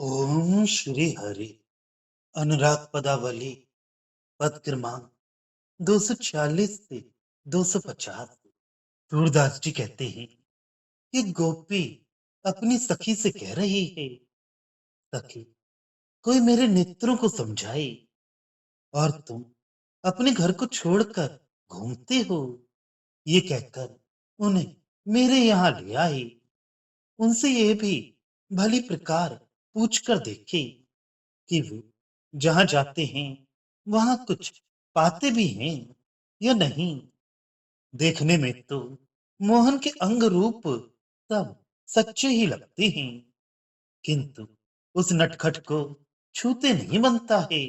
ओम श्री हरि। अनुराग पदावली पद क्रमांक 240 से 250। सूरदास जी कहते हैं कि गोपी अपनी सखी से कह रही है, सखी कोई मेरे नेत्रों को समझाए, और तुम अपने घर को छोड़कर घूमते हो। ये कहकर उन्हें मेरे यहाँ ले आई। उनसे ये भी भली प्रकार पूछ कर देखे कि वे जहां जाते हैं वहां कुछ पाते भी हैं या नहीं। देखने में तो मोहन के अंग रूप सब सच्चे ही लगते हैं, किंतु उस नटखट को छूते नहीं बनता है।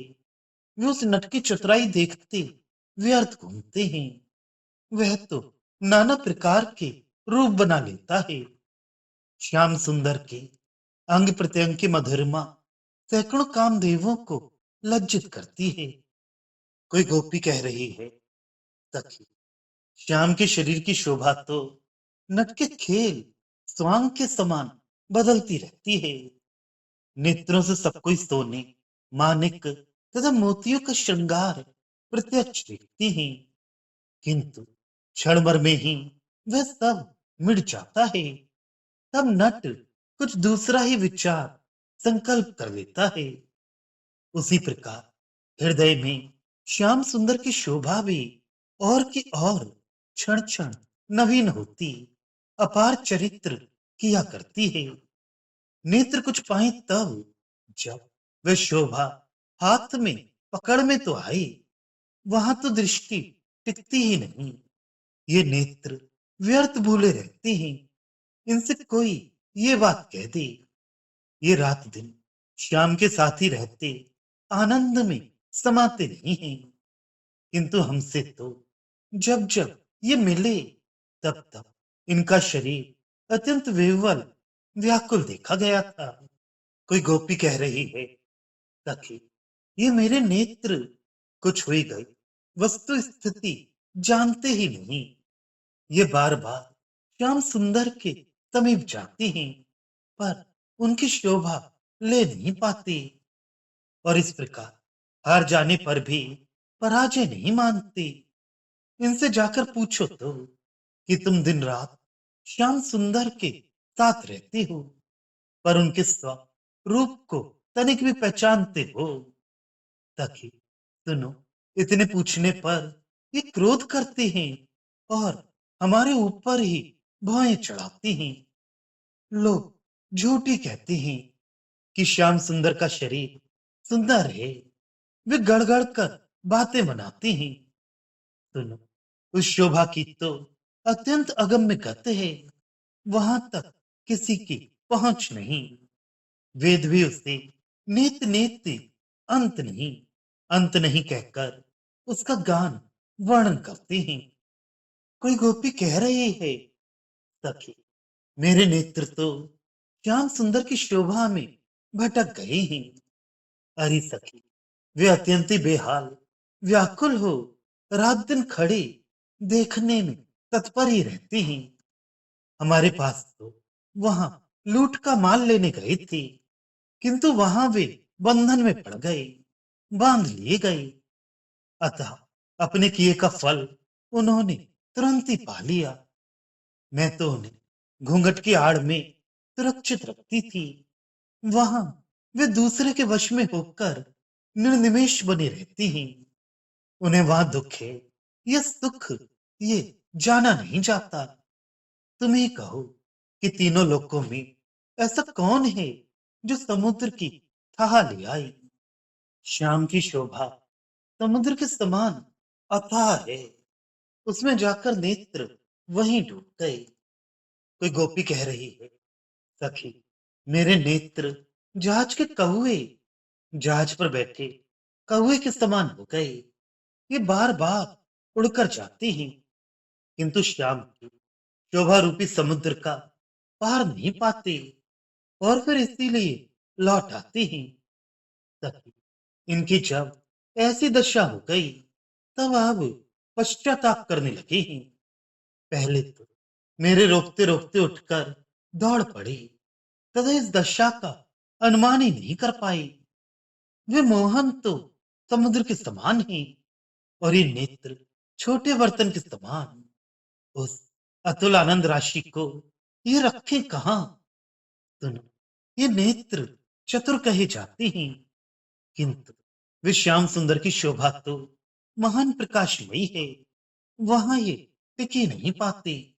वे उस नट की चतुराई देखते व्यर्थ घूमते हैं। वह तो नाना प्रकार के रूप बना लेता है। श्याम सुंदर के अंग प्रत्यंग की मधुरमा सैकड़ों कामदेवों को लज्जित करती है। कोई गोपी कह रही है, सखी श्याम के शरीर की शोभा तो नट के खेल स्वांग के समान बदलती रहती है। नेत्रों से सब कोई सोने, मानिक तथा मोतियों का श्रृंगार प्रत्यक्ष देखते हैं, किंतु क्षण भर में ही वह सब मिट जाता है। तब नट कुछ दूसरा ही विचार संकल्प कर लेता है। उसी प्रकार हृदय में श्याम सुंदर की शोभा भी और की और क्षण क्षण नवीन होती, अपार चरित्र किया करती है। नेत्र कुछ पाए तब, जब वह शोभा हाथ में पकड़ में तो आई, वहां तो दृष्टि टिकती ही नहीं। ये नेत्र व्यर्थ भूले रहते हैं। इनसे कोई ये बात कह दे, ये रात दिन श्याम के साथ ही रहते आनंद में समाते नहीं हैं, किंतु हमसे तो जब जब ये मिले तब तब इनका शरीर अत्यंत विह्वल व्याकुल देखा गया था। कोई गोपी कह रही है, सखी ये मेरे नेत्र कुछ हुई गई वस्तु स्थिति जानते ही नहीं। ये बार बार श्याम सुंदर के समीप जाते हैं, पर उनकी शोभा ले नहीं पाते, और इस प्रकार हार जाने पर भी पराजय नहीं मानते। इनसे जाकर पूछो तो कि तुम दिन रात श्याम सुंदर के साथ रहते हो, पर उनके रूप को तनिक भी पहचानते हो। सखी सुनो, इतने पूछने पर ये क्रोध करते हैं और हमारे ऊपर ही भौएं चढ़ाते हैं। लोग झूठी कहते हैं कि श्याम सुंदर का शरीर सुंदर है। वे गड़गड़ कर बातें बनाते हैं। सुनो, उस शोभा की तो अत्यंत अगम्य गति है, वहां तक किसी की पहुंच नहीं। वेद भी उसे नेत नेत अंत नहीं, अंत नहीं कहकर उसका गान वर्णन करते हैं। कोई गोपी कह रही है, सखी मेरे नेत्र तो श्याम सुंदर की शोभा में भटक गए हैं। अरे सखी, वे अत्यंत ही बेहाल व्याकुल हो रात दिन खड़े देखने में तत्पर ही रहते हैं। हमारे पास तो वहां लूट का माल लेने गए थे, किंतु वहां वे बंधन में पड़ गए, बांध लिए गए। अतः अपने किए का फल उन्होंने तुरंत ही पा लिया। मैं तो उन्हें घूंघट की आड़ में सुरक्षित रखती थी। वहां वे दूसरे के वश में होकर निर्निमेष बने रहती हैं। उन्हें वहां दुख है या सुख, ये जाना नहीं जाता। तुम ही कहो कि तीनों लोकों में ऐसा कौन है जो समुद्र की थाह ले आई। श्याम की शोभा समुद्र के समान अथाह है, उसमें जाकर नेत्र वहीं डूब गए। कोई गोपी कह रही है, सखी मेरे नेत्र जहाज के कौए, जहाज पर बैठे कौए के समान हो गए। ये बार बार उड़कर जाते हैं, किंतु श्याम की शोभा रूपी समुद्र का पार नहीं पाते, और फिर इसीलिए लौट आते हैं। सखी इनकी जब ऐसी दशा हो गई, तब अब पश्चाताप करने लगे हैं। पहले तो मेरे रोकते रोकते उठकर दौड़ पड़ी, तथा इस दशा का अनुमान ही नहीं कर पाए। वे मोहन तो समुद्र के समान हैं और ये नेत्र छोटे बर्तन के समान। उस अतुल आनंद राशि को ये रखे कहाँ? सुनो, ये नेत्र चतुर कहे जाते हैं, किंतु वे श्याम सुंदर की शोभा तो महान प्रकाशमयी है, वहां ये टिके नहीं पाते।